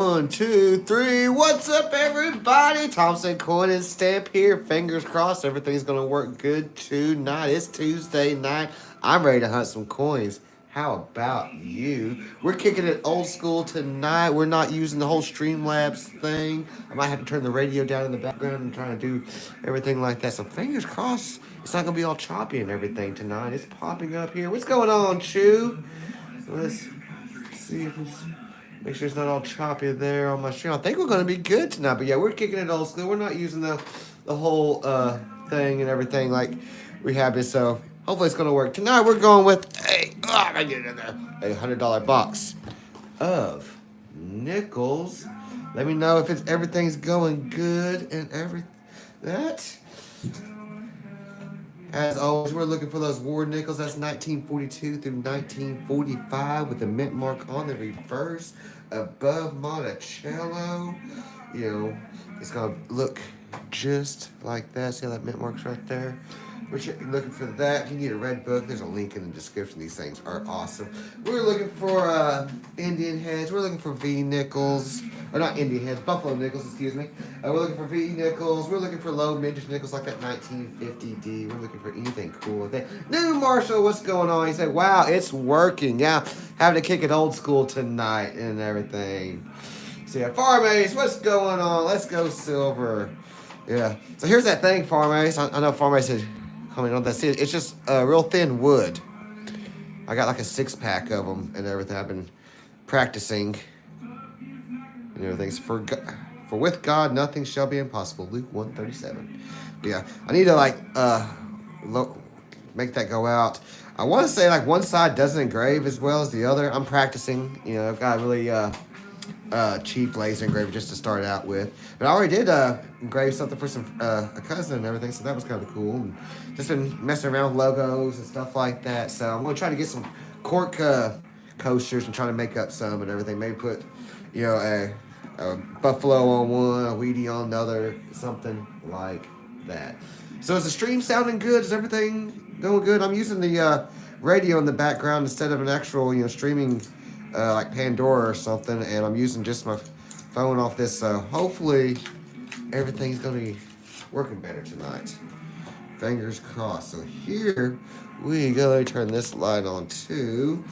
One, two, three. What's up, everybody? Thompson Coin and Stamp here. Fingers crossed, everything's gonna work good tonight. It's Tuesday night. I'm ready to hunt some coins. How about you? We're kicking it old school tonight. We're not using the whole Streamlabs thing. I might have to turn the radio down in the background and trying to do everything like that. So fingers crossed, it's not gonna be all choppy and everything tonight. It's popping up here. What's going on, Chew? Let's see if it's. Make sure it's not all choppy there on my stream. I think we're going to be good tonight. But yeah, we're kicking it old school. We're not using the whole thing and everything like we have been. So hopefully it's going to work. Tonight we're going with I get it in there, a $100 box of nickels. Let me know if everything's going good and that. As always, we're looking for those war nickels. That's 1942 through 1945 with the mint mark on the reverse above Monticello. You know, it's going to look just like that. See how that mint mark's right there? We're looking for that. If you need a Redbook, there's a link in the description. These things are awesome. We're looking for Indian heads. We're looking for V nickels. Or not Indian heads, Buffalo nickels, excuse me. We're looking for V nickels. We're looking for low vintage nickels like that 1950D. We're looking for anything cool with that. New Marshall, what's going on? He said, wow, it's working. Yeah, having to kick it old school tonight and everything. So yeah, Farm Ace, what's going on? Let's go silver. Yeah. So here's that thing, Farm Ace. I know Farm Ace said, comment on that. It's just real thin wood. I got like a 6-pack of them and everything. I've been practicing and everything. For with God nothing shall be impossible. Luke 1:37. Yeah, I need to like make that go out. I want to say like one side doesn't engrave as well as the other. I'm practicing. You know, I've got a really cheap laser engraver just to start out with. But I already did engrave something for some a cousin and everything, so that was kind of cool. And just been messing around with logos and stuff like that. So I'm gonna try to get some cork coasters and try to make up some and everything. Maybe put, you know, a buffalo on one, a Wheatie on another, something like that. So is the stream sounding good? Is everything going good? I'm using the radio in the background instead of an actual, you know, streaming like Pandora or something, and I'm using just my phone off this, so hopefully everything's going to be working better tonight. Fingers crossed. So here we go. Let me turn this light on too.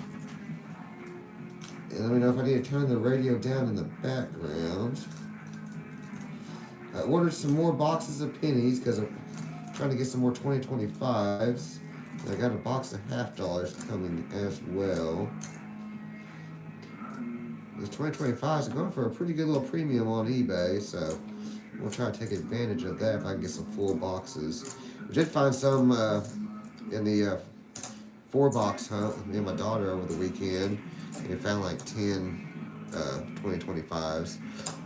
And let me know if I need to turn the radio down in the background. I ordered some more boxes of pennies because I'm trying to get some more 2025s. And I got a box of $50 coming as well. Those 2025s are going for a pretty good little premium on eBay, so we'll try to take advantage of that if I can get some full boxes. We did find some in the 4-box hunt with me and my daughter over the weekend, and we found like 10 2025s.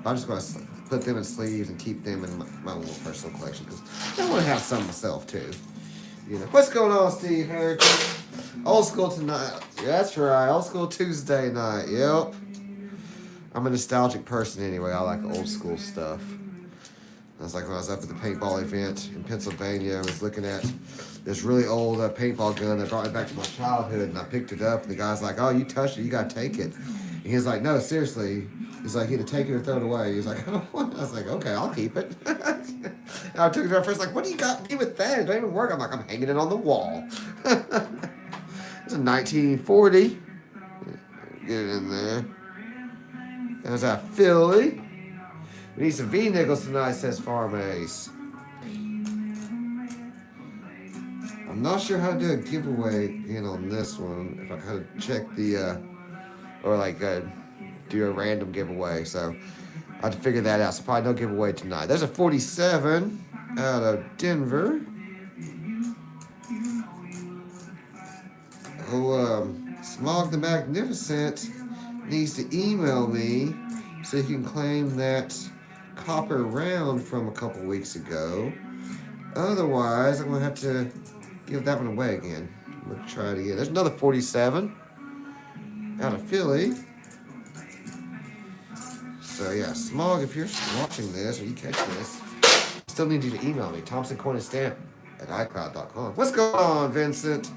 But I'm just going to put them in sleeves and keep them in my little personal collection because I want to have some myself too. You know, what's going on, Steve Harrington? Old school tonight. Yeah, that's right, old school Tuesday night. Yep. I'm a nostalgic person anyway. I like old school stuff. I was like when I was up at the paintball event in Pennsylvania, I was looking at this really old paintball gun that brought me back to my childhood, and I picked it up, and the guy's like, oh, you touched it, you gotta take it. And he's like, no, seriously. He's like, either take it or throw it away. He's like, I don't want it. I was like, okay, I'll keep it. And I took it to my friend's like, what do you got to do with that? It don't even work. I'm like, I'm hanging it on the wall. It's a 1940. Get it in there. There's our Philly. We need some V nickels tonight, says Farm Ace. I'm not sure how to do a giveaway again on this one. If I had to check the, or like do a random giveaway. So I have to figure that out. So probably no giveaway tonight. There's a 47 out of Denver. Oh, Smog the Magnificent needs to email me so you can claim that copper round from a couple weeks ago. Otherwise, I'm going to have to give that one away again. I'm going to try it again. There's another 47 out of Philly. So yeah, Smog, if you're watching this or you catch this, I still need you to email me, thompsoncoinandstamp at icloud.com. What's going on, Vincent?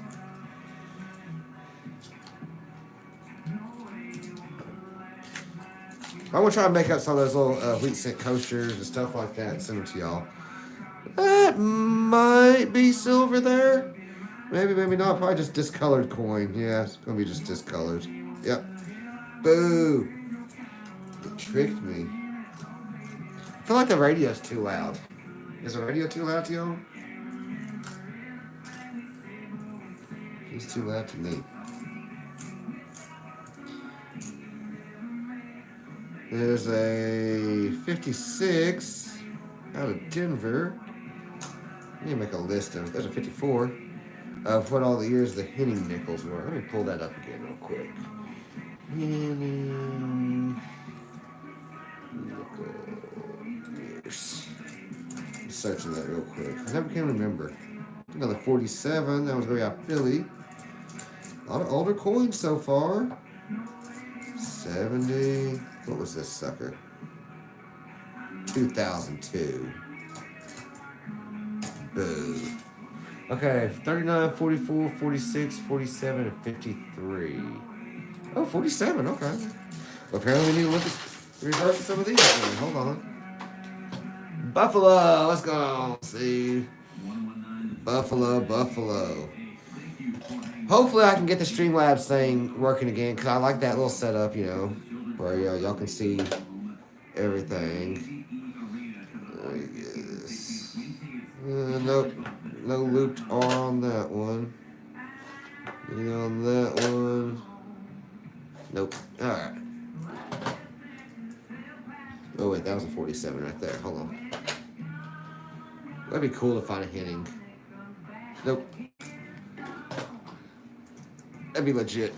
I'm gonna try to make up some of those little wheat cent coasters and stuff like that and send them to y'all. That might be silver there. Maybe, maybe not. Probably just discolored coin. Yeah, it's gonna be just discolored. Yep. Boo. It tricked me. I feel like the radio's too loud. Is the radio too loud to y'all? It's too loud to me. There's a 56 out of Denver. I need to make a list of it. There's a 54 of what all the years the Henning nickels were. Let me pull that up again real quick. Henning nickel years. I'm searching that real quick. I never can remember. Another 47. That was going out Philly. A lot of older coins so far. 70. What was this sucker? 2002. Boo. Okay, 39, 44, 46, 47, and 53. Oh, 47, okay. Well, apparently we need to look at the reverse of some of these. Hold on. Buffalo, what's going on, Steve? Buffalo. Hopefully I can get the Streamlabs thing working again, because I like that little setup, you know, where y'all can see everything. Yes. Nope. No looped R on that one. On that one. Nope. Alright. Oh wait, that was a 47 right there. Hold on. That'd be cool to find a Henning. Nope. That'd be legit.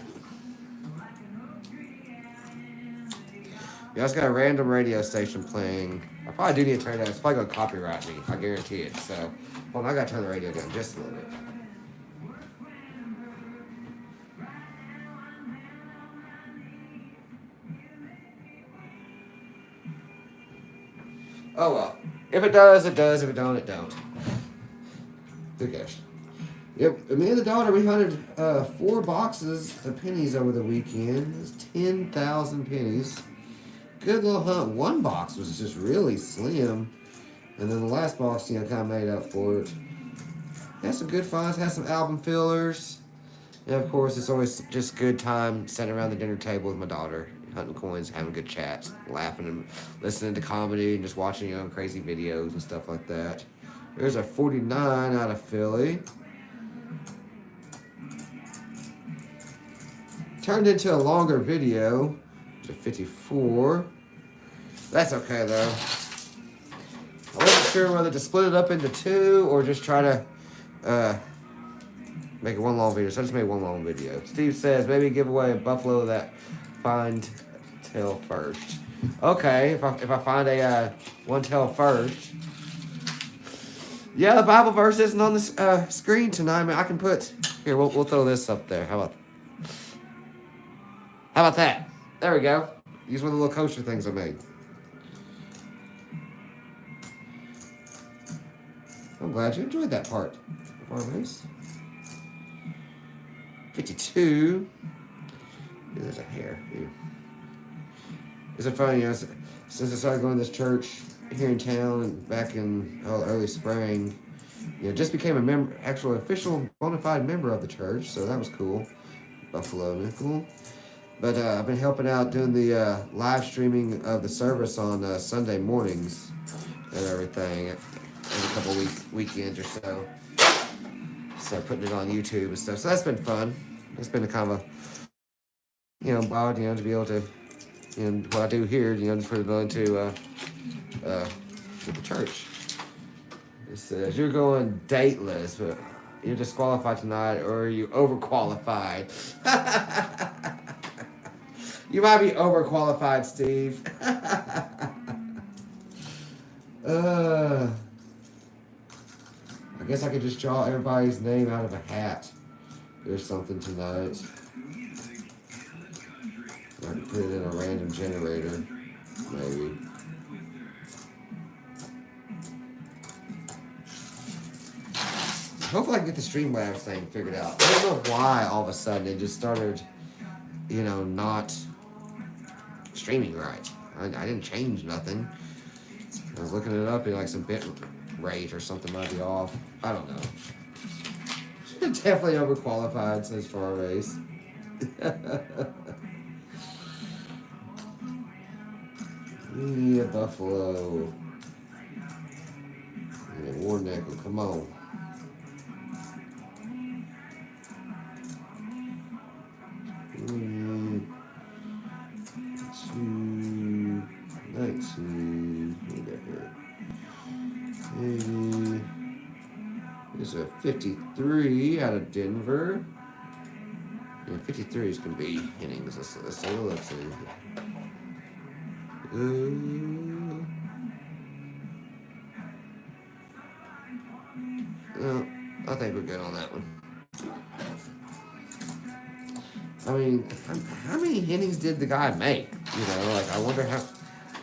Yeah, I just got a random radio station playing. I probably do need to turn it down. It's probably going to copyright me. I guarantee it. So, hold on, I got to turn the radio down just a little bit. Oh well. If it does, it does. If it don't, it don't. Who cares? Yep, me and the daughter, we hunted 4 boxes of pennies over the weekend. It was 10,000 pennies. Good little hunt. One box was just really slim. And then the last box, you know, kind of made up for it. Had some good finds. Had some album fillers. And of course, it's always just good time sitting around the dinner table with my daughter, hunting coins, having good chats, laughing and listening to comedy and just watching, you know, crazy videos and stuff like that. There's a 49 out of Philly. Turned into a longer video. It's a 54. That's okay though. I wasn't sure whether to split it up into 2 or just try to make it one long video. So I just made one long video. Steve says maybe give away a buffalo that find tail first. Okay, if I find a one tail first. Yeah, the Bible verse isn't on the screen tonight. I mean, I can put here. We'll throw this up there. How about that? There we go. Use one of the little coaster things I made. I'm glad you enjoyed that part. Performance. 52. Yeah, there's a hair. Ew. Is it funny? You know, since I started going to this church here in town and back in early spring, you know, just became a member, actual official bona fide member of the church. So that was cool. Buffalo nickel. But I've been helping out doing the live streaming of the service on Sunday mornings and everything every couple weekends or so. So putting it on YouTube and stuff. So that's been fun. It's been a kind of a, you know, odd, you know, to be able to, you know, what I do here, you know, to put it onto the church. It says you're going dateless, but you're disqualified tonight, or are you overqualified? You might be overqualified, Steve. I guess I could just draw everybody's name out of a hat or something tonight. I could put it in a random generator, maybe. Hopefully I can get the Streamlabs thing figured out. I don't know why all of a sudden it just started, you know, not streaming right. I didn't change nothing. I was looking it up, and like some bit rate or something might be off. I don't know. Definitely overqualified, says Far Race. Yeah, Buffalo. Yeah, War Nickel, come on. Mm, 19. What got here? 80. There's a 53 out of Denver. Yeah, 53 is going to be innings. Let's see. Let's see. I think we're good on that one. I mean, how many innings did the guy make? You know, like, I wonder how...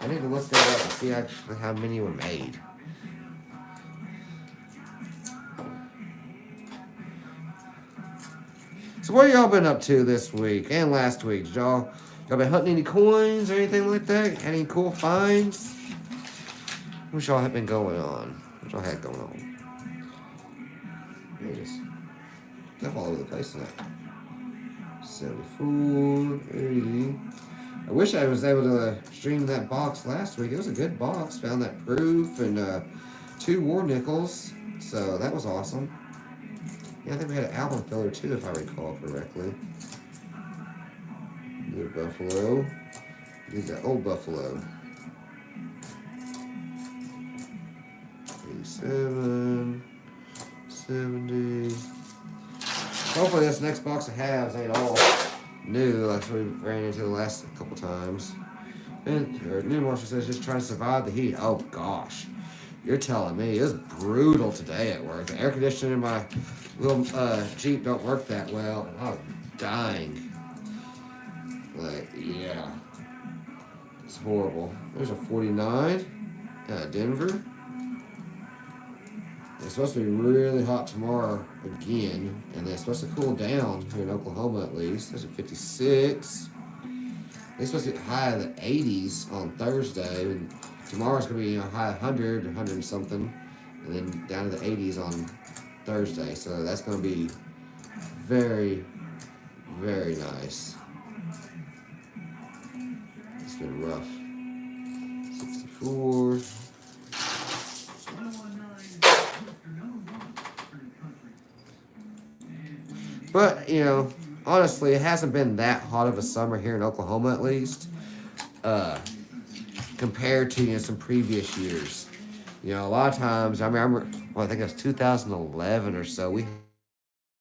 I need to look that up and see actually how many were made. So what y'all been up to this week and last week? Did y'all been hunting any coins or anything like that? Had any cool finds? What y'all have been going on? What y'all had going on? Just stuff all over the place tonight. 74, 80. I wish I was able to stream that box last week. It was a good box. Found that proof and 2 war nickels. So that was awesome. Yeah, I think we had an album filler too, if I recall correctly. New Buffalo. These are old Buffalo. 87, 70. Hopefully this next box of halves ain't all new, like we ran into the last couple times. And New Marshall says, just trying to survive the heat. Oh gosh, you're telling me. It was brutal today at work. The air conditioning in my little Jeep don't work that well. I was dying. Like, yeah. It's horrible. There's a 49. Denver. It's supposed to be really hot tomorrow again, and it's supposed to cool down here in Oklahoma at least. There's a 56. It's supposed to be high in the 80s on Thursday, and tomorrow's going to be high 100, 100 and something, and then down to the 80s on Thursday. So that's going to be very, very nice. It's been rough. 64. But, you know, honestly, it hasn't been that hot of a summer here in Oklahoma, at least, compared to, you know, some previous years. You know, a lot of times, I remember, well, I think it was 2011 or so, we had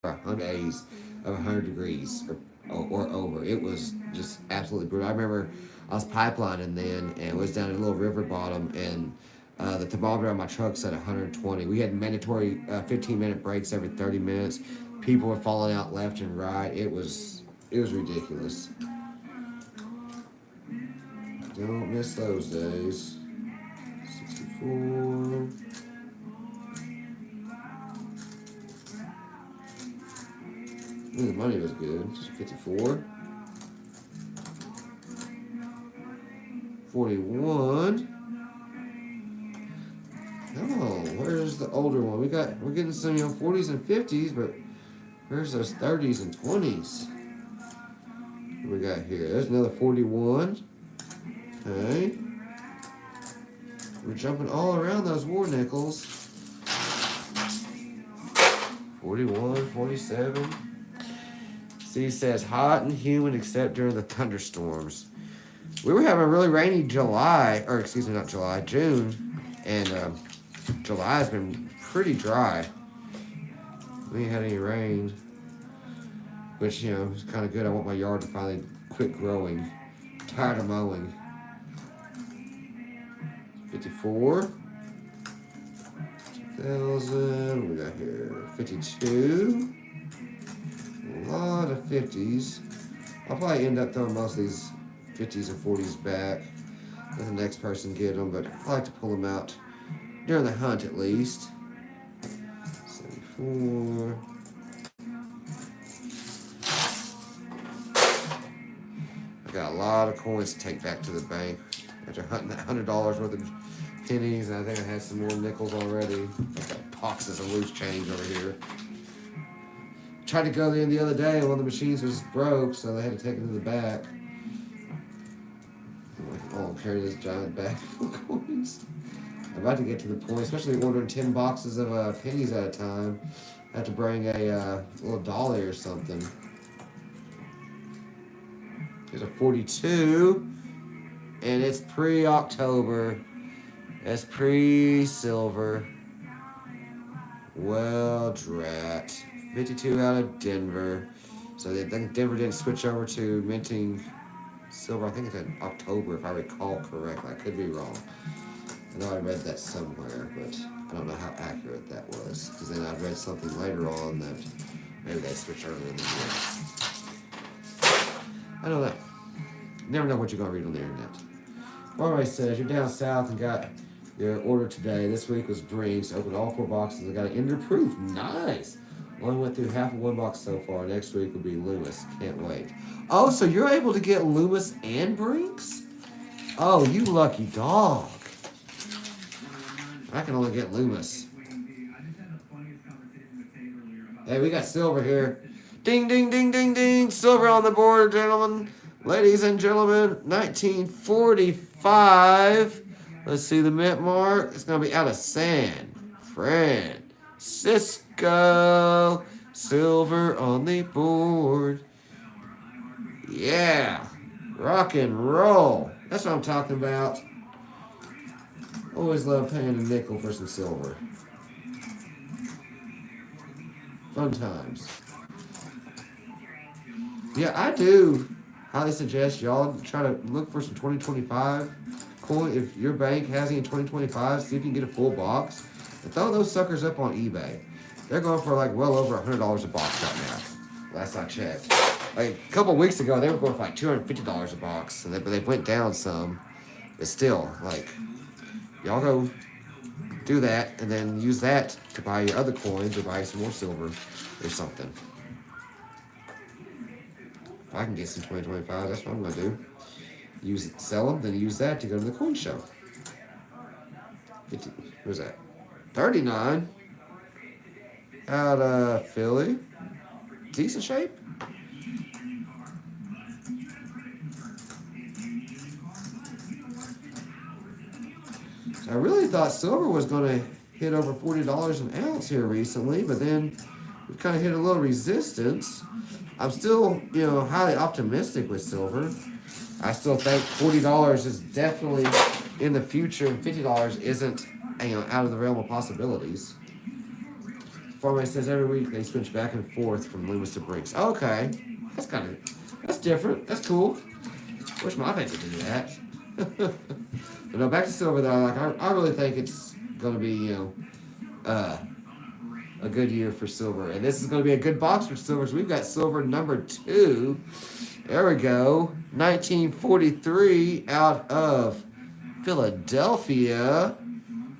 100 days of 100 degrees or over. It was just absolutely brutal. I remember I was pipelining then, and it was down at a little river bottom, and the thermometer on my truck said 120. We had mandatory 15-minute breaks every 30 minutes. People were falling out left and right. It was ridiculous. Don't miss those days. 64. The money was good. 54. 41. Come on, where's the older one? We're getting some, you know, 40s and 50s, but where's those 30s and 20s? What we got here? There's another 41. Okay. We're jumping all around those war nickels. 41, 47. C says hot and humid except during the thunderstorms. We were having a really rainy June, and July has been pretty dry. We ain't had any rain, which, you know, is kind of good. I want my yard to finally quit growing. I'm tired of mowing. 54. 2,000. We got here 52. A lot of 50s. I'll probably end up throwing most of these 50s and 40s back. Let the next person get them, but I like to pull them out during the hunt at least. 74. I got a lot of coins to take back to the bank After $100 worth of pennies, and I think I had some more nickels already. I've got boxes of loose change over here. Tried to go in the other day, and one of the machines was broke, so they had to take it to the back. Oh, carry this giant bag full of coins. I'm about to get to the point, especially ordering 10 boxes of pennies at a time. I have to bring a little dolly or something. There's a 42, and it's pre-October. It's pre-silver. Well, drat. 52 out of Denver. So I think Denver didn't switch over to minting silver. I think it's in October, if I recall correctly. I could be wrong. I know I read that somewhere, but I don't know how accurate that was. Because then I read something later on that maybe they switched earlier in the year. I don't know. Never know what you're going to read on the internet. Alright, says you're down south and got your order today. This week was Brinks. Opened all 4 boxes and got an ender proof. Nice! Only went through half of 1 box so far. Next week will be Loomis. Can't wait. Oh, so you're able to get Loomis and Brinks? Oh, you lucky dog. I can only get Loomis. Hey, we got silver here. Ding, ding, ding, ding, ding. Silver on the board, gentlemen. Ladies and gentlemen, 1945. Let's see the mint mark. It's going to be out of San Francisco. Silver on the board. Yeah. Rock and roll. That's what I'm talking about. Always love paying a nickel for some silver. Fun times. Yeah, I do highly suggest y'all try to look for some 2025 coin. If your bank has any 2025, see if you can get a full box. And throw those suckers up on eBay. They're going for like well over $100 a box right now. Last I checked. Like a couple weeks ago, they were going for like $250 a box. And they went down some. But still, like, y'all go do that and then use that to buy your other coins or buy some more silver or something. If I can get some 2025, that's what I'm going to do. Sell them, then use that to go to the coin show. 50, where's that? 39 out of Philly. Decent shape. So I really thought silver was going to hit over $40 an ounce here recently, but then we kind of hit a little resistance. I'm still, highly optimistic with silver. I still think $40 is definitely in the future, and $50 isn't, out of the realm of possibilities. Farmway says every week they switch back and forth from Loomis to Brinks. Okay, that's different. That's cool. Wish my bank could do that. But no, back to silver though. Like I really think it's gonna be, a good year for silver, and this is gonna be a good box for silver. So we've got silver number 2. There we go. 1943 out of Philadelphia.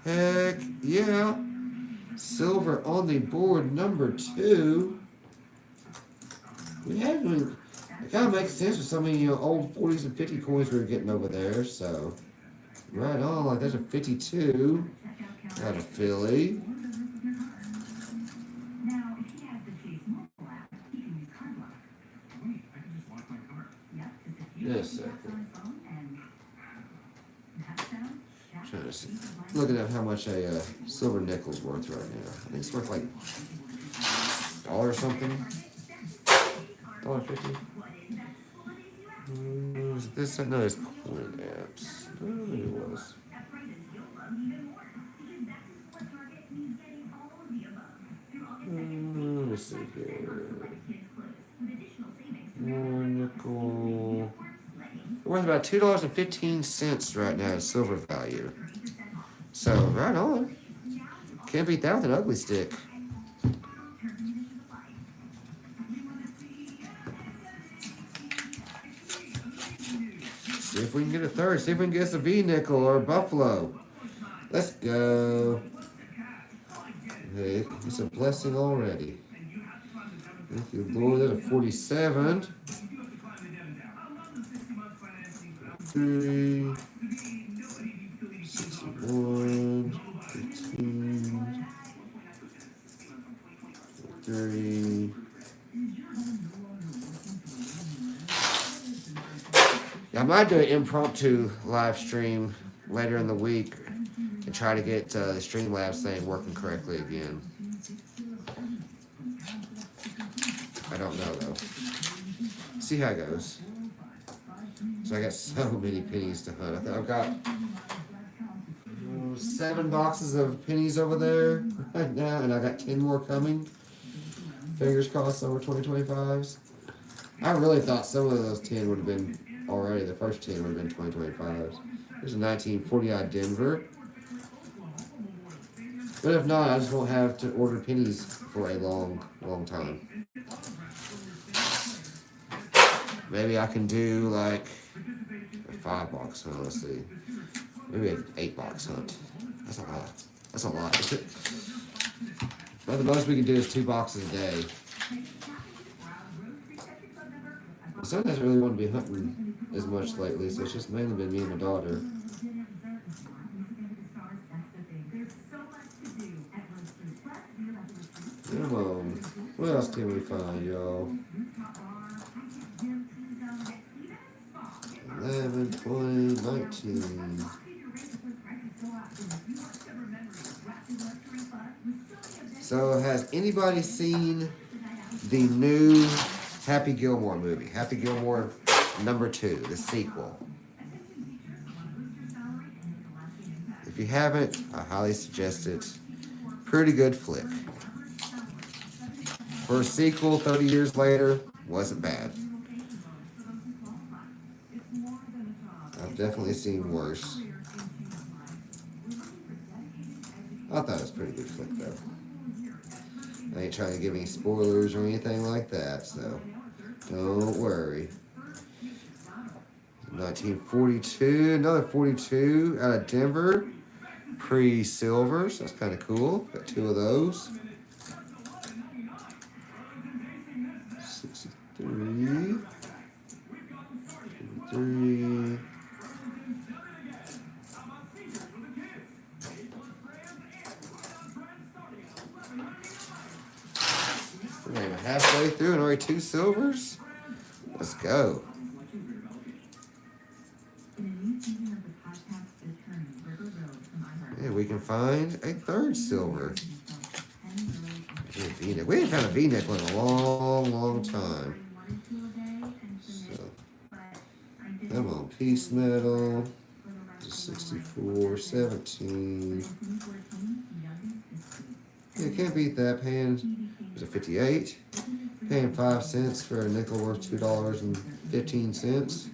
Heck yeah. Silver on the board number 2. It kind of makes sense with some of the old 40s and 50 coins we were getting over there. So, right on. Like there's a 52 out of Philly. Yes, sir. Trying to see. Looking at how much a silver nickel's worth right now. I think it's worth like $1 or something. $1.50. Is it this? No, it's coin apps. I don't know what it was. Let me see here. More nickel. We're worth about $2.15 right now in silver value. So, right on. Can't beat that with an ugly stick. See if we can get a third. See if we can get us a V-nickel or a Buffalo. Let's go. Hey, it's a blessing already. Thank you, Lord. That's a 47. 63, 61, 15, 30. I might do an impromptu live stream later in the week and try to get the Streamlabs thing working correctly again. I don't know though. See how it goes. So I got so many pennies to hunt. I think I've got 7 boxes of pennies over there right now, and I got 10 more coming. Fingers crossed over 2025s. I really thought some of those 10 would have been already. The first 10 would have been 2025s. There's a 1940 out of Denver. But if not, I just won't have to order pennies for a long time. Maybe I can do like a 5-box hunt. Let's see. Maybe an 8-box hunt. That's a lot. That's a lot. But the most we can do is 2 boxes a day. My son doesn't really want to be hunting as much lately, so it's just mainly been me and my daughter. Come on. What else can we find, y'all? 11, 20, 19. So, has anybody seen the new Happy Gilmore movie? Happy Gilmore #2, the sequel. If you haven't, I highly suggest it. Pretty good flick. For a sequel 30 years later, wasn't bad. I've definitely seen worse. I thought it was a pretty good flick though. I ain't trying to give any spoilers or anything like that, so don't worry. 1942, another 42 out of Denver. Pre-silver, so that's kind of cool. Got 2 of those. 63. 53. We're not even halfway through and already 2 silvers. Let's go. Yeah, we can find a 3rd silver. We ain't found a V-nickel in a long time. So, come on, piece metal. 64, 17. Yeah, can't beat that. Paying, there's a 58. Paying 5 cents for a nickel worth $2.15.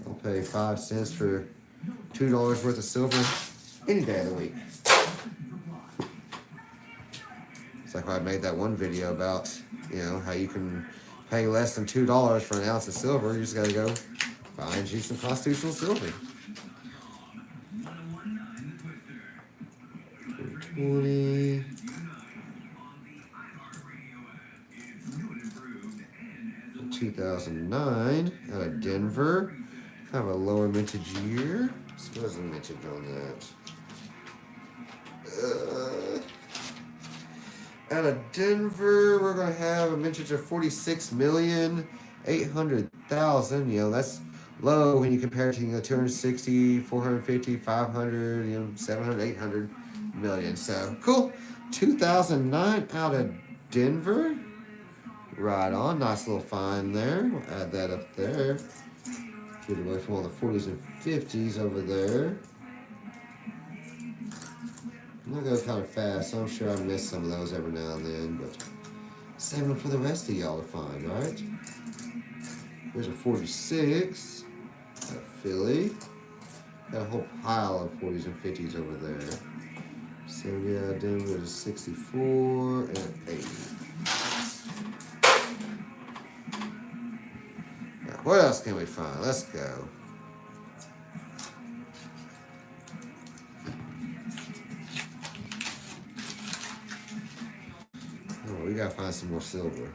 I'll pay 5 cents for $2 worth of silver any day of the week. It's like when I made that one video about, how you can pay less than $2 for an ounce of silver. You just gotta go find you some constitutional silver. 20. $2,009 out of Denver. Kind of a lower mintage year. So what's the mintage on that? Out of Denver, we're going to have a mintage of 46,800,000. That's low when you compare it to 260, 450, 500, 700, 800 million. So cool. 2009 out of Denver. Right on. Nice little find there. We'll add that up there. Get away from all the 40s and 50s over there. I'm going to go kind of fast, so I'm sure I miss some of those every now and then, but save them for the rest of y'all to find, right? Here's a 46. Got a Philly. Got a whole pile of 40s and 50s over there. 70 out of Denver is 64 and 80. Now, what else can we find? Let's go. Oh, we gotta find some more silver.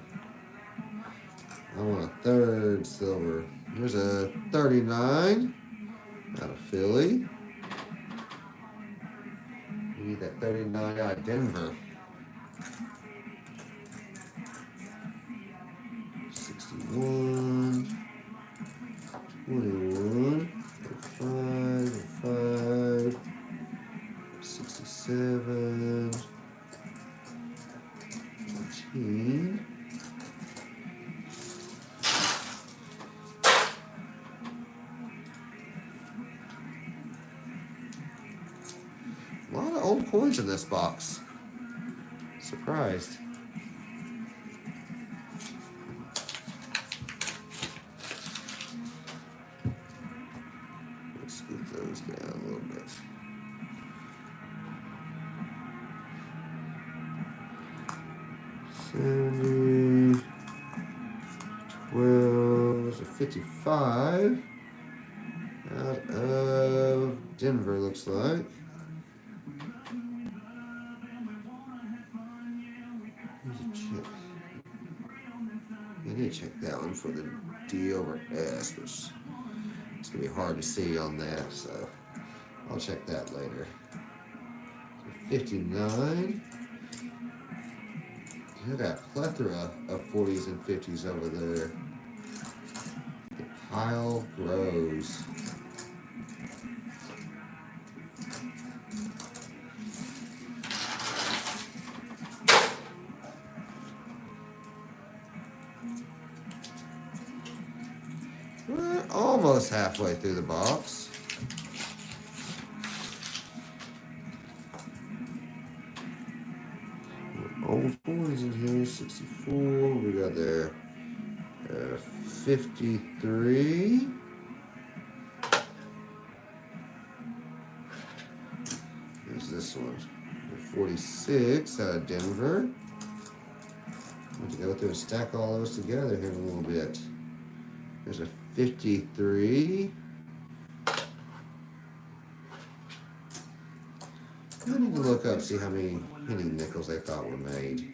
I want a third silver. Here's a 39 out of Philly. We need that 39 out of Denver. 61, 21, 35, 67, 14. A lot of old coins in this box. Surprised. Let's scoot those down a little bit. $70, $12, a 55 out of Denver, looks like. I need to check that one for the D over S, which it's going to be hard to see on that, so I'll check that later. So 59. You got a plethora of 40s and 50s over there. The pile grows. We're almost halfway through the box. Old coins in here, 64. We got there 53. There's this one, 46 out of Denver. I'm going to go through and stack all those together here in a little bit. There's a 53. I need to look up, see how many penny nickels they thought were made.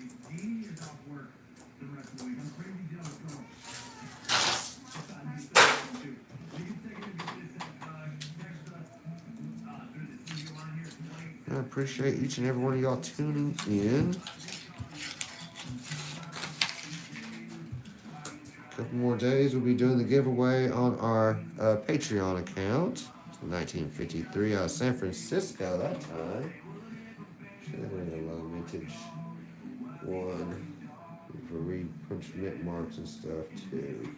I appreciate each and every one of y'all tuning in. A couple more days, we'll be doing the giveaway on our Patreon account. 1953 out of San Francisco that time. Should have been a low vintage one for repunch mint marks and stuff too.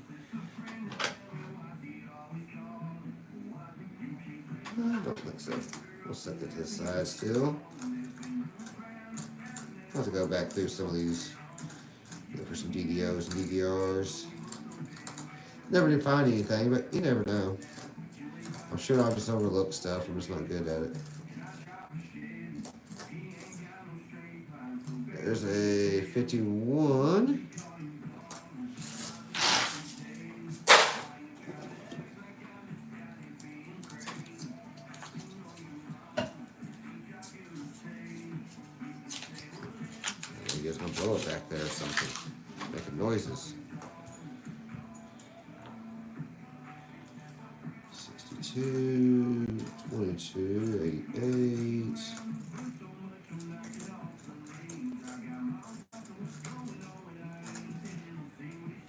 I don't think so. We'll set that to the side still. I'll have to go back through some of these, look for some DDOs and DDRs. Never did find anything, but you never know. I'm sure I'll just overlook stuff. I'm just not good at it. There's a 51. You guys gonna blow it back there or something, making noises. 62, 22, 88.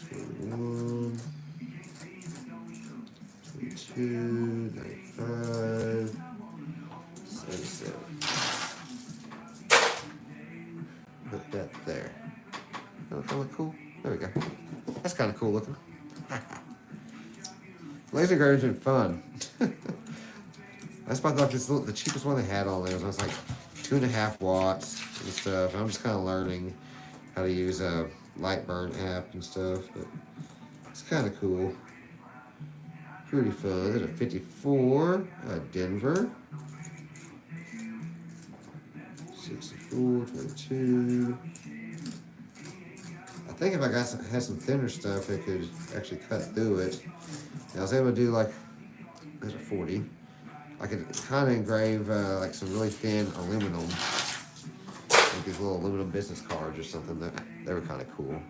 41, 22, 95, 77. Put that there. That look kind of cool. There we go. That's kind of cool looking. Laser engraving's been fun. That's why I thought this the cheapest one they had on there was like 2.5 watts and stuff. I'm just kind of learning how to use a Lightburn app and stuff, but it's kind of cool. Pretty fun. There's a 54 Denver. 64, 22. I think if I had some thinner stuff, I could actually cut through it. And I was able to do like, there's a 40. I could kind of engrave like some really thin aluminum, like these little aluminum business cards or something. That they were kind of cool.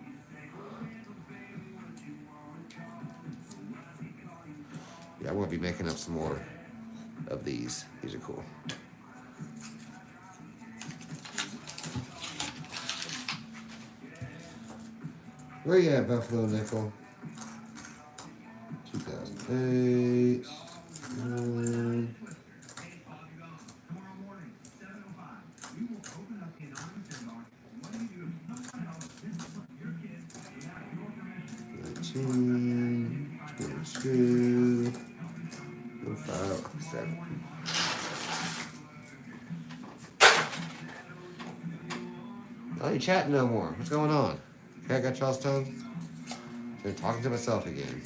Yeah, I'm going to be making up some more of these. These are cool. Where you at, Buffalo Nickel? 2008. 19, 22, 05, 7. I ain't chatting no more. What's going on? Okay, I got y'all's tongue. I'm talking to myself again.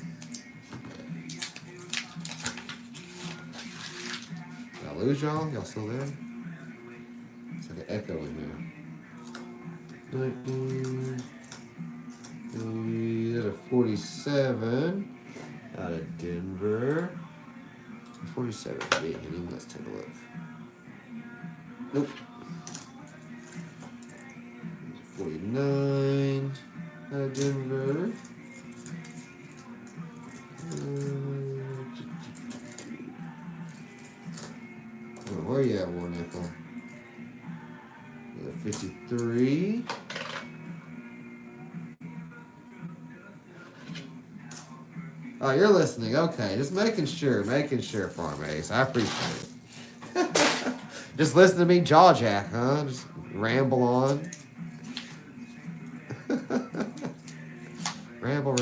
Did I lose y'all? Y'all still there? It's like an echo in here. 19. There's a 47 out of Denver. 47 big hitting. Let's take a look. Nope. 49 out of Denver. Where you at, War Nickel? 53. Oh, you're listening. Okay, just making sure, Farm Ace. I appreciate it. Just listen to me jaw jack, huh? Just ramble on. Ramble.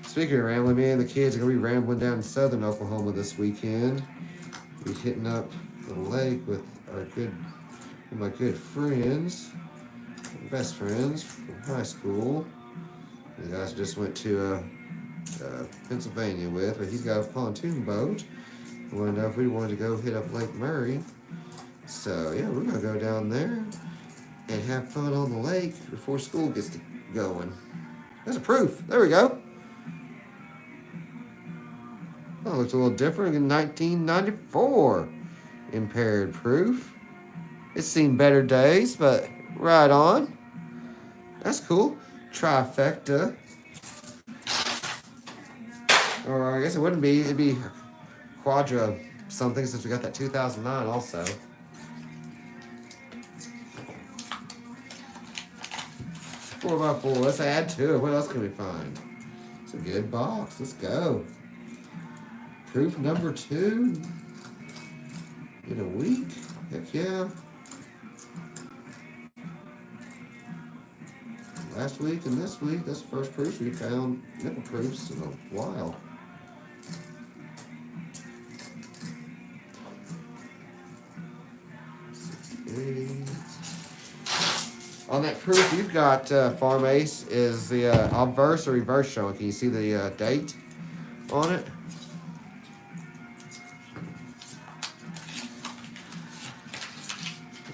Speaking of rambling, me and the kids are going to be rambling down in southern Oklahoma this weekend. We'll be hitting up the lake with my good friends, best friends from high school. The guys just went to Pennsylvania with, but he's got a pontoon boat. I wanted to know if we wanted to go hit up Lake Murray. So yeah, we're gonna go down there and have fun on the lake before school gets going. There's a proof. There we go. Oh, it looks a little different in 1994. Impaired proof. It's seen better days, but right on. That's cool. Trifecta. Or I guess it wouldn't be. It'd be quadra something since we got that 2009 also. Four by four. Let's add to it. What else can we find? It's a good box. Let's go. Proof number 2 in a week. Heck yeah. Last week and this week, that's the first proof we found nickel proofs in a while. On that proof you've got, Farm Ace, is the obverse or reverse showing. Can you see the date on it?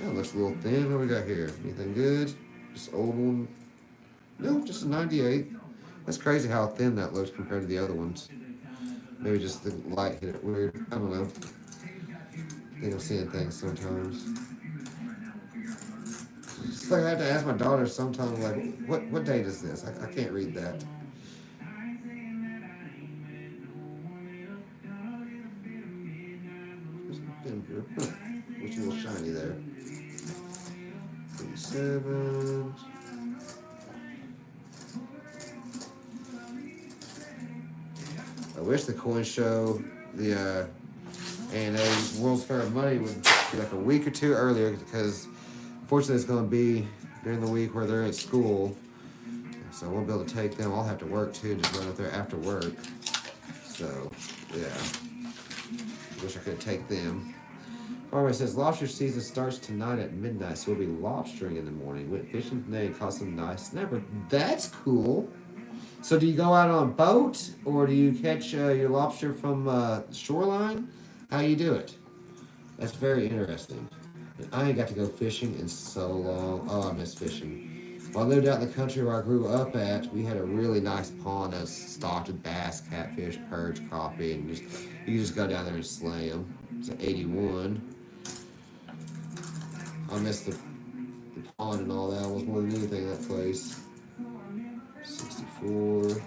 Yeah, it looks a little thin. What we got here? Anything good? Just old one? No, just a 98. That's crazy how thin that looks compared to the other ones. Maybe just the light hit it weird. I don't know. I think I'm seeing things sometimes. It's like I have to ask my daughter sometimes, like, what date is this? I can't read that. Looks a little shiny there. 37. I wish the coin show, the A&A World's Fair of Money would be like a week or two earlier, because unfortunately it's going to be during the week where they're at school, so I won't be able to take them. I'll have to work too, just run up there after work. So yeah, wish I could take them. Farmer says lobster season starts tonight at midnight, so we'll be lobstering in the morning. Went fishing today and caught some nice snapper. That's cool. So do you go out on a boat, or do you catch your lobster from the shoreline? How you do it? That's very interesting. I ain't got to go fishing in so long. Oh, I miss fishing. When I lived out in the country where I grew up at, we had a really nice pond that was stocked with bass, catfish, perch, crappie, and you could just go down there and slay them. It's an 81. I miss the pond and all that. I was more than anything in that place. 64.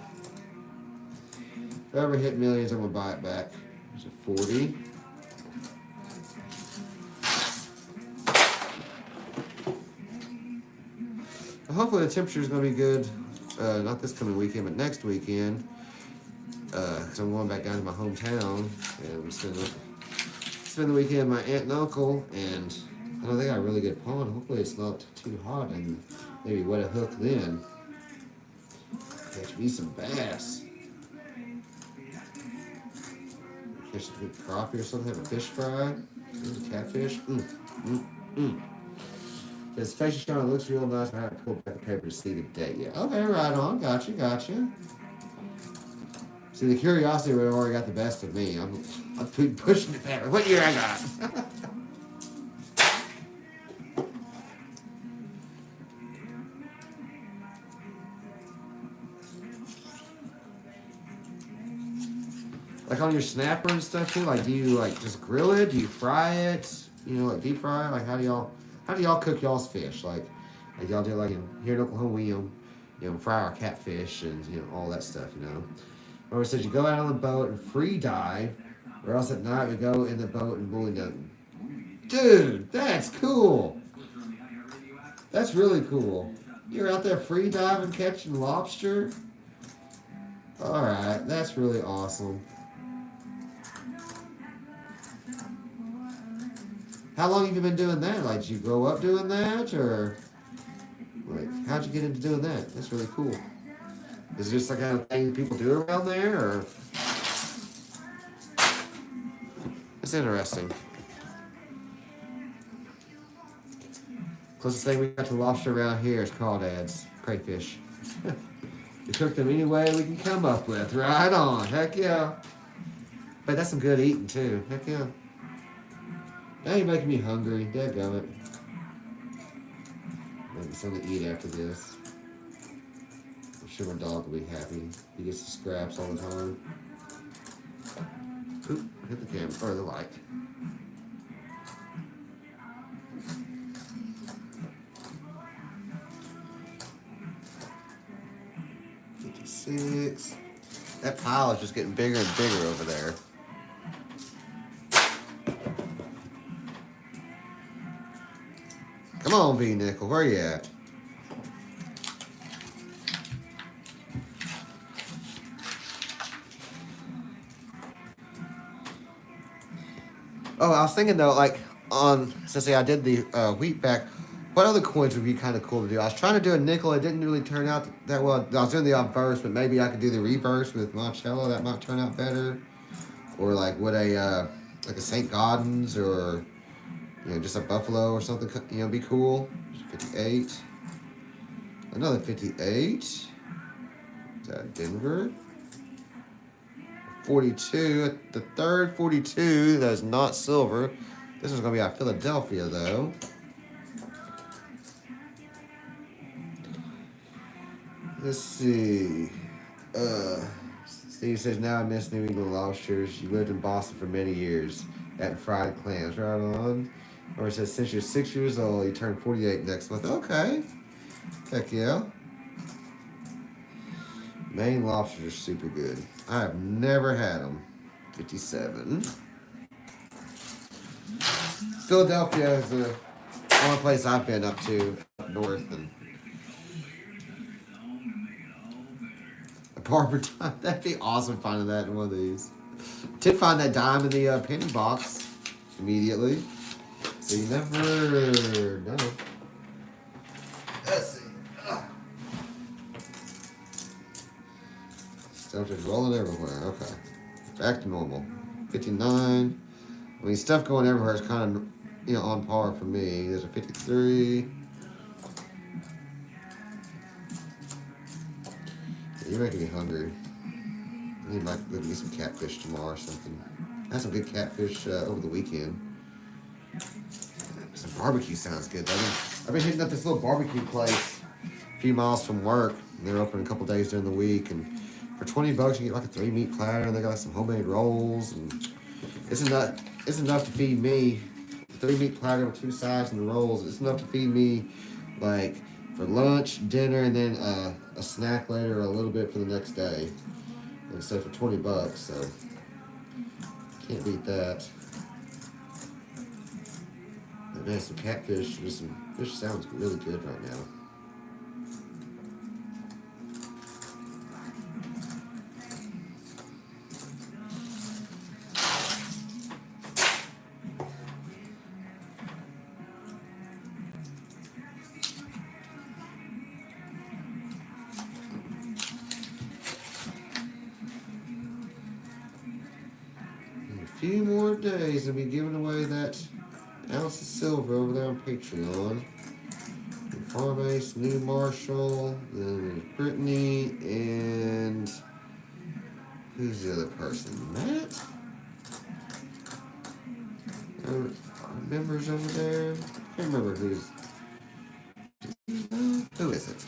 I ever hit millions, I'm gonna buy it back. There's a 40. Hopefully the temperature is gonna be good. Not this coming weekend, but next weekend. Because I'm going back down to my hometown and spend the weekend with my aunt and uncle. And I know they got a really good pond. Hopefully it's not too hot and maybe wet a hook then. Catch me some bass. Catch a good crappie or something. Have a fish fry. Maybe catfish. This fish shine looks real nice. I haven't pulled back the paper to see the date yet. Okay, right on. Gotcha. See, the curiosity already got the best of me. I'm pushing the paper. What year I got? Like on your snapper and stuff too. Like, do you like just grill it? Do you fry it? You know, like deep fry? Like, how do y'all cook y'all's fish? Like y'all do like here in Oklahoma, we fry our catfish and all that stuff. Or it says you go out on the boat and free dive, or else at night we go in the boat and bully them. Dude, that's cool. That's really cool. You're out there free diving, catching lobster. All right, that's really awesome. How long have you been doing that? Like, did you grow up doing that, or like, how'd you get into doing that? That's really cool. Is it just the kind of thing people do around there, or? It's interesting. Closest thing we got to lobster around here is crawdads, crayfish. We cook them any way we can come up with. Right on. Heck yeah. But that's some good eating too. Heck yeah. Now you're making me hungry. Dadgummit. Maybe something to eat after this. I'm sure my dog will be happy. He gets the scraps all the time. Oop, hit the camera, or the light. $56. That pile is just getting bigger and bigger over there. Come on, V-Nickel, where you at? Oh, I was thinking though, like since I did the wheat back, what other coins would be kind of cool to do? I was trying to do a nickel. It didn't really turn out that well. I was doing the obverse, but maybe I could do the reverse with Monticello. That might turn out better. Or like would a St. Gaudens or just a Buffalo or something be cool. 58. Another 58. Is that Denver? 42. The third 42 that is not silver. This is going to be out of Philadelphia though. Let's see. Steve says, now I miss New England lobsters. You lived in Boston for many years. At fried clams. Right on. Or it says, since you're 6 years old, you turn 48 next month. Okay. Heck yeah. Maine lobsters are super good. I have never had them. 57. Philadelphia is the only place I've been up to up north. And a barber dime. That'd be awesome finding that in one of these. Did find that dime in the penny box immediately. So you never know. Let's see. Stuff just rolling everywhere. Okay. Back to normal. 59. I mean, stuff going everywhere is kind of, on par for me. There's a 53. You're making me hungry. I need to go get some catfish tomorrow or something. I had some good catfish over the weekend. Some barbecue sounds good, doesn't it? I've been hitting up this little barbecue place a few miles from work. They're open a couple days during the week, and for $20 you get like a 3-meat platter, and they got like some homemade rolls, and it's enough to feed me. The 3-meat platter with 2 sides and the rolls. It's enough to feed me like for lunch, dinner, and then a snack later, or a little bit for the next day. Like I said, for 20 bucks, so can't beat that. But man, some catfish, just some fish sounds really good right now. A few more days and be giving away that ounce of silver over there on Patreon. Farm Ace, New Marshall, then there's Brittany, and who's the other person? Matt? Members over there? I can't remember who's. Who is it?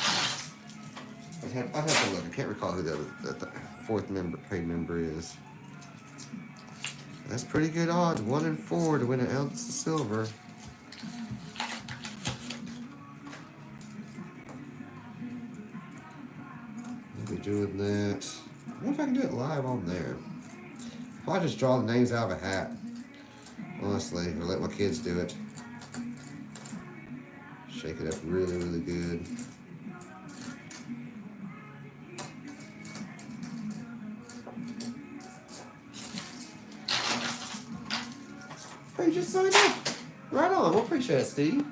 I'll have to look. I can't recall who the fourth member, paid member is. That's pretty good odds. 1 in 4 to win an ounce of silver. I'll be doing that. I wonder if I can do it live on there. I'll just draw the names out of a hat. Honestly, or let my kids do it. Shake it up really, really good. You just signed up. Right on. We'll appreciate it, Steve.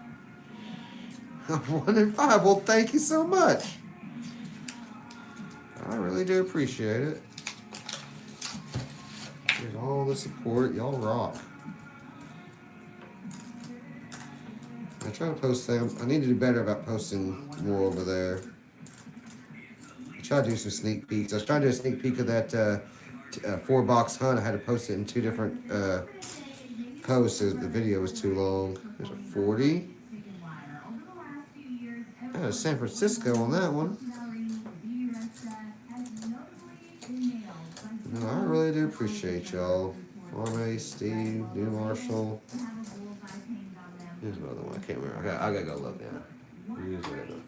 1 in 5. Well, thank you so much. I really do appreciate it. Here's all the support. Y'all rock. I try to post them. I need to do better about posting more over there. I try to do some sneak peeks. I was trying to do a sneak peek of that 4-box hunt. I had to post it in 2 different posts. The video was too long. There's a 40. There's San Francisco on that one. No, I really do appreciate y'all. Farm Ace, Steve, New Marshall. Here's another one. I can't remember. I gotta go look now. Here's another.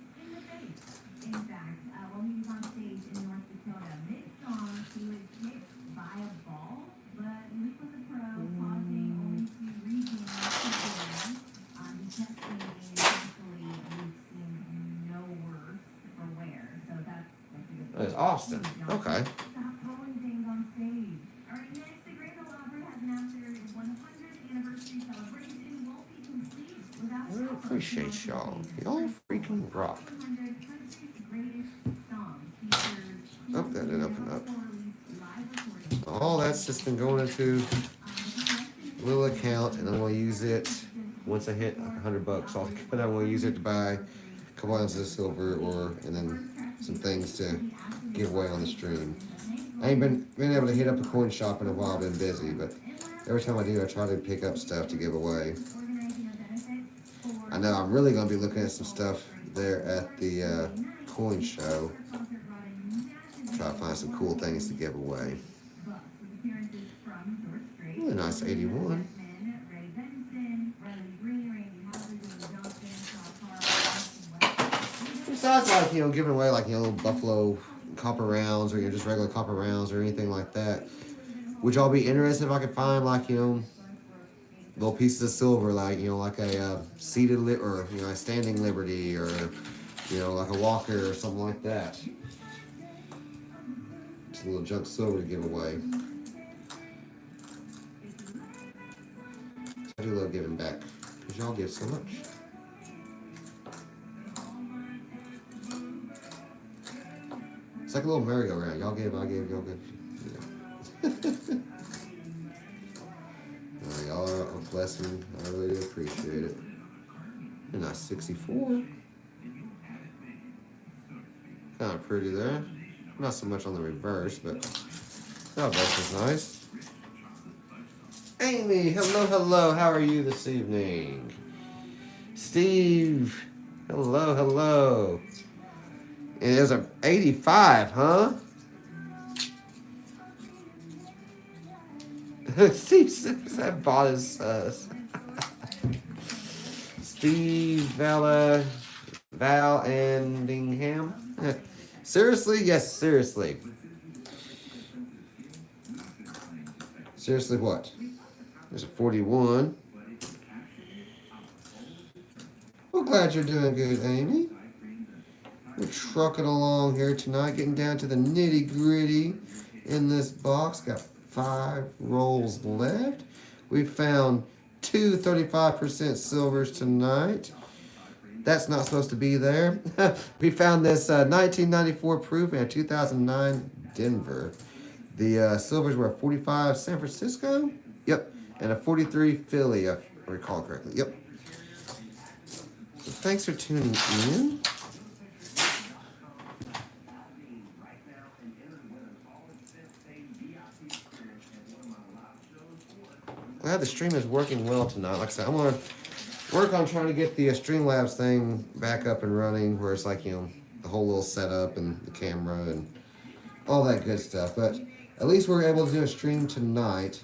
That's Austin. Okay. I appreciate y'all. Y'all freaking rock. Oh, that didn't open up. All that's just been going into a little account, and I'm going to use it once I hit like $100. But I'm going to use it to buy a couple ounces of silver, and then some things to give away on the stream. I ain't been able to hit up a coin shop in a while. I've been busy, but every time I do, I try to pick up stuff to give away. I know I'm really going to be looking at some stuff there at the coin show. Try to find some cool things to give away. Really nice 81. Besides, like, giving away, like, little Buffalo copper rounds, or just regular copper rounds, or anything like that, would y'all be interested if I could find, like, little pieces of silver, like, like a seated or a standing liberty, or like a walker or something like that? Just a little junk silver to give away. I do love giving back because y'all give so much. It's like a little merry-go-round. Y'all give, I give, y'all give. Y'all are a blessing. I really do appreciate it. And that's 64. Kind of pretty there. Not so much on the reverse, but that both is nice. Amy, hello, hello. How are you this evening? Steve, hello, hello. And it was an 85, huh? Steve Sims, that bought his Steve Val Andingham. Seriously? Yes, seriously. Seriously, what? There's a 41. Well, glad you're doing good, Amy. We're trucking along here tonight, getting down to the nitty-gritty in this box. Got 5 rolls left. We found 2 35% silvers tonight. That's not supposed to be there. We found this 1994 proof and a 2009 Denver. The silvers were a 45 San Francisco. Yep. And a 43 Philly, if I recall correctly. Yep. So thanks for tuning in. Glad the stream is working well tonight. Like I said, I'm going to work on trying to get the Streamlabs thing back up and running, where it's like, the whole little setup and the camera and all that good stuff. But at least we're able to do a stream tonight.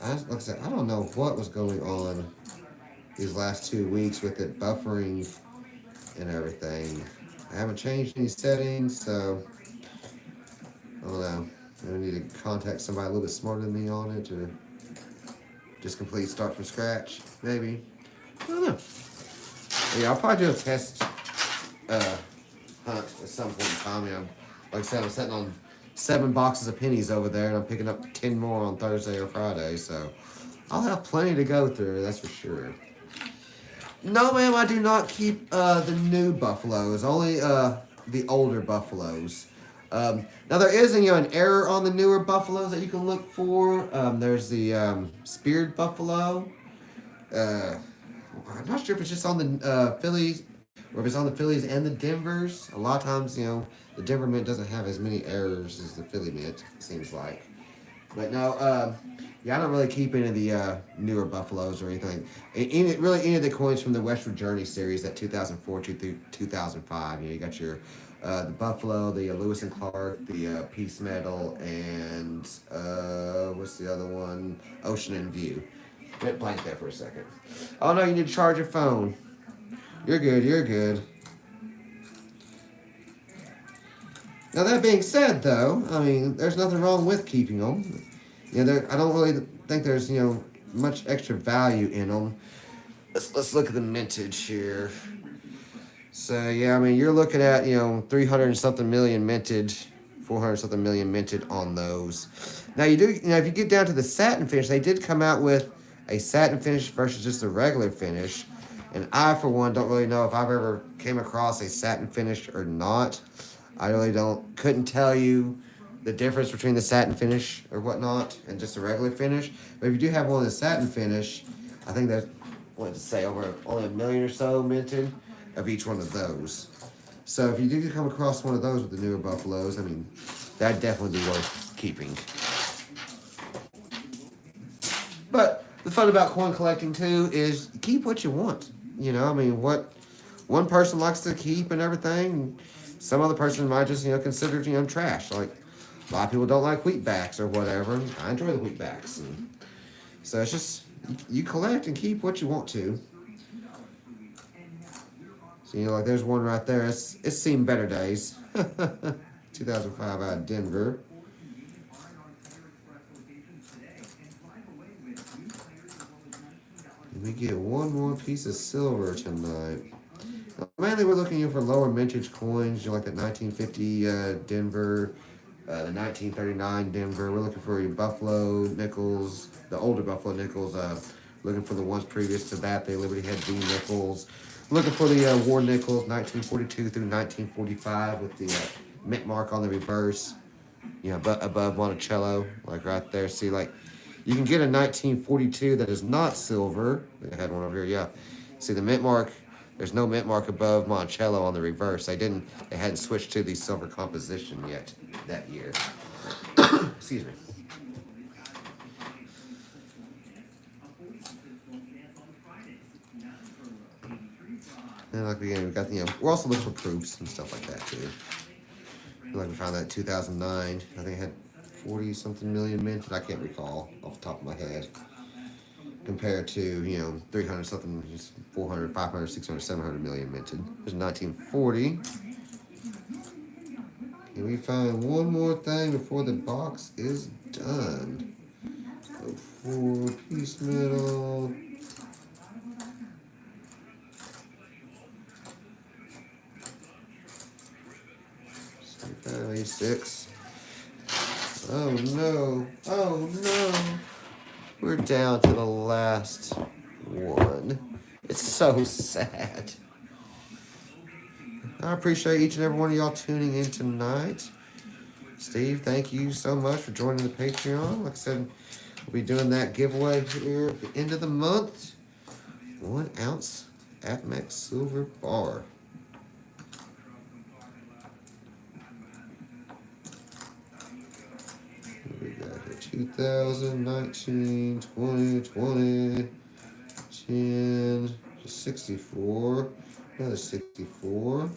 Like I said, I don't know what was going on these last 2 weeks with it buffering and everything. I haven't changed any settings, so I don't know. I need to contact somebody a little bit smarter than me on it, or just completely start from scratch, maybe. I don't know. But yeah, I'll probably do a test hunt at some point in time. Like I said, I'm sitting on 7 boxes of pennies over there, and I'm picking up 10 more on Thursday or Friday, so I'll have plenty to go through, that's for sure. No, ma'am, I do not keep the new buffaloes, only the older buffaloes. Now there is an error on the newer buffaloes that you can look for. There's the speared buffalo. I'm not sure if it's just on the Phillies or if it's on the Phillies and the Denvers. A lot of times, the Denver mint doesn't have as many errors as the Philly mint, it seems like. But no, yeah, I don't really keep any of the newer buffaloes or anything. Any of the coins from the Westward Journey series, that 2004 to 2005. You got your the Buffalo, the Lewis and Clark, the Peace Medal, and what's the other one? Ocean and View. Went blank there for a second. Oh no, you need to charge your phone. You're good, you're good. Now that being said, though, I mean, there's nothing wrong with keeping them. I don't really think there's much extra value in them. Let's look at the mintage here. So yeah, I mean, you're looking at 300 and something million mintage, 400 something million minted on those. Now you do, if you get down to the satin finish, they did come out with a satin finish versus just a regular finish. And I, for one, don't really know if I've ever came across a satin finish or not. I really couldn't tell you the difference between the satin finish or whatnot and just a regular finish. But if you do have one of the satin finish, I think there's, over only a million or so minted of each one of those. So if you do come across one of those with the newer buffaloes, I mean, that'd definitely be worth keeping. But the fun about coin collecting too is keep what you want. I mean, what one person likes to keep and everything, some other person might just consider trash. Like a lot of people don't like wheatbacks or whatever. I enjoy the wheatbacks, and so it's just you collect and keep what you want to. So like there's one right there. It's seen better days. 2005 out of Denver. And we get one more piece of silver tonight. Mainly we're looking for lower mintage coins, like that 1950 Denver, the 1939 Denver. We're looking for your Buffalo nickels, the older Buffalo nickels. Looking for the ones previous to that, the Liberty Head B nickels. Looking for the war nickels, 1942 through 1945 with the mint mark on the reverse, but above Monticello, like right there. See, like you can get a 1942 that is not silver. I had one over here, yeah. See the mint mark. There's no mint mark above Monticello on the reverse. They hadn't switched to the silver composition yet that year. Excuse me. And like we got we're also looking for proofs and stuff like that too. Like we found that 2009. I think it had 40 something million minted. I can't recall off the top of my head. Compared to 300 something, 400, 500, 600, 700 million minted. There's 1940. Can we find one more thing before the box is done? piece metal. 86. Oh no. Oh no. We're down to the last one. It's so sad. I appreciate each and every one of y'all tuning in tonight. Steve, thank you so much for joining the Patreon. Like I said, we'll be doing that giveaway here at the end of the month. 1 ounce Atmex silver bar. What we got here? 2019, 2020, 10, 64, another 64.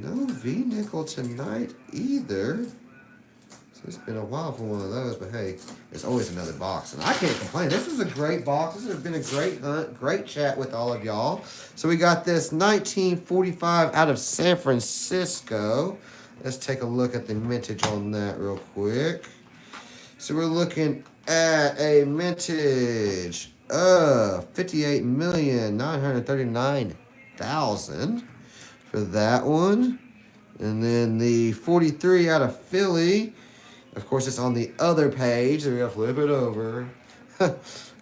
No V-nickel tonight either. So it's been a while for one of those, but hey, there's always another box. And I can't complain. This was a great box. This has been a great hunt, great chat with all of y'all. So we got this 1945 out of San Francisco. Let's take a look at the mintage on that real quick. So we're looking at a mintage of 58,939,000 for that one. And then the 43 out of Philly. Of course, it's on the other page, so we gotta flip it over.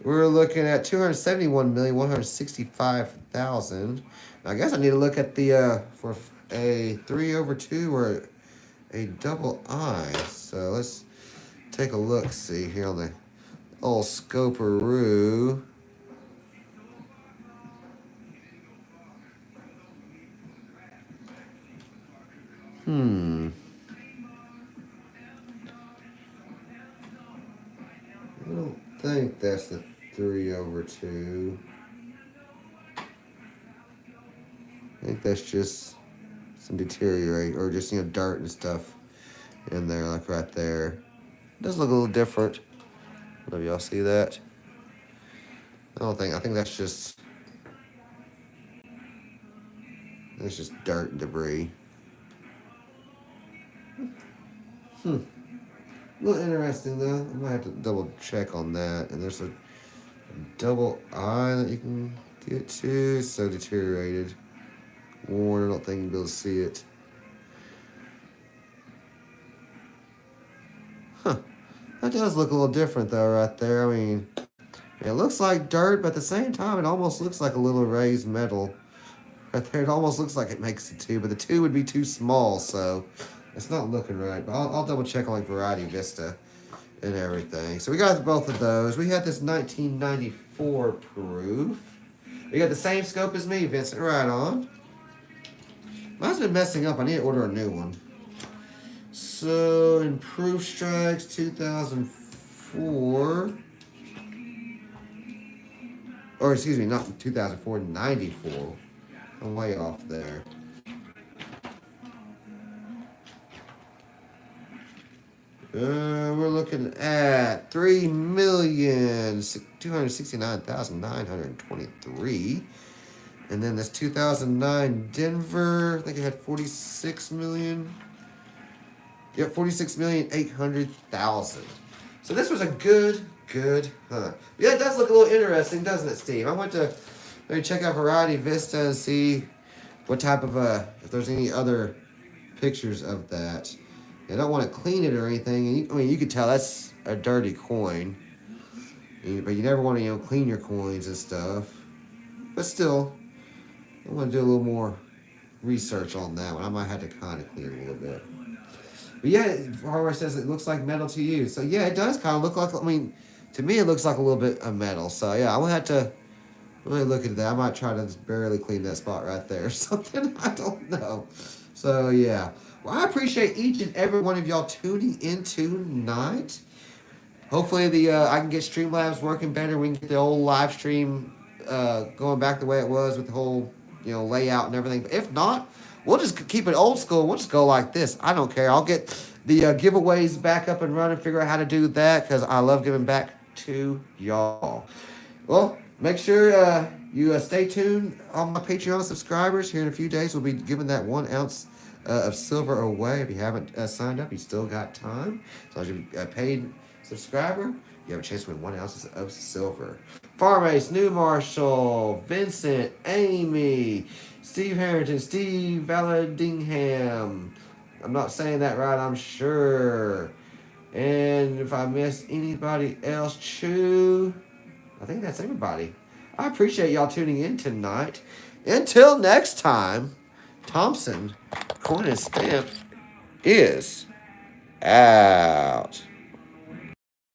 We're looking at 271,165,000. I guess I need to look at the for a 3/2 or a double I. So let's take a look. See here on the old Scoperoo. I don't think that's the 3/2. I think that's just some deteriorate or just, you know, dirt and stuff in there, like right there. It does look a little different. I don't know if y'all see that. I think that's just dirt and debris. A little interesting though. I might have to double check on that. And there's a double I that you can get to. It's so deteriorated. Worn, I don't think you'll be able to see it. That does look a little different though right there. I mean, it looks like dirt, but at the same time it almost looks like a little raised metal. Right there, it almost looks like it makes a 2, but the 2 would be too small, so it's not looking right. But I'll double check on like Variety Vista and everything. So we got both of those. We had this 1994 proof. We got the same scope as me, Vincent. Right on. Mine's been messing up. I need to order a new one. So, Improved Strikes 2004. Or excuse me, not 2004, 94. I'm way off there. We're looking at 3,269,923. And then this 2009 Denver, I think it had 46 million. Yep, 46,800,000. So this was a good hunt. Yeah, it does look a little interesting, doesn't it, Steve? I went to maybe check out Variety Vista and see what type of if there's any other pictures of that. I don't want to clean it or anything. I mean, you could tell that's a dirty coin, but you never want to, you know, clean your coins and stuff. But still, I want to do a little more research on that one. I might have to kind of clean it a little bit. But yeah, hardware says it looks like metal to you. So yeah, it does kind of look like, I mean, to me it looks like a little bit of metal. So yeah, I'm going to have to really look at that. I might try to just barely clean that spot right there or something. I don't know. So yeah. Well, I appreciate each and every one of y'all tuning in tonight. Hopefully I can get Streamlabs working better. We can get the old live stream going back the way it was with the whole, you know, layout and everything. But if not, we'll just keep it old school. We'll just go like this. I don't care. I'll get the giveaways back up and running, figure out how to do that because I love giving back to y'all. Well, make sure you stay tuned on my Patreon subscribers. Here in a few days, we'll be giving that 1 ounce of silver away. If you haven't signed up, you still got time. As long as you're a paid subscriber, you have a chance to win 1 ounce of silver. Farm Ace, New Marshall, Vincent, Amy, Steve Harrington, Steve Valadingham. I'm not saying that right, I'm sure. And if I missed anybody else, Chew, I think that's everybody. I appreciate y'all tuning in tonight. Until next time, Thompson Coin and Stamp is out.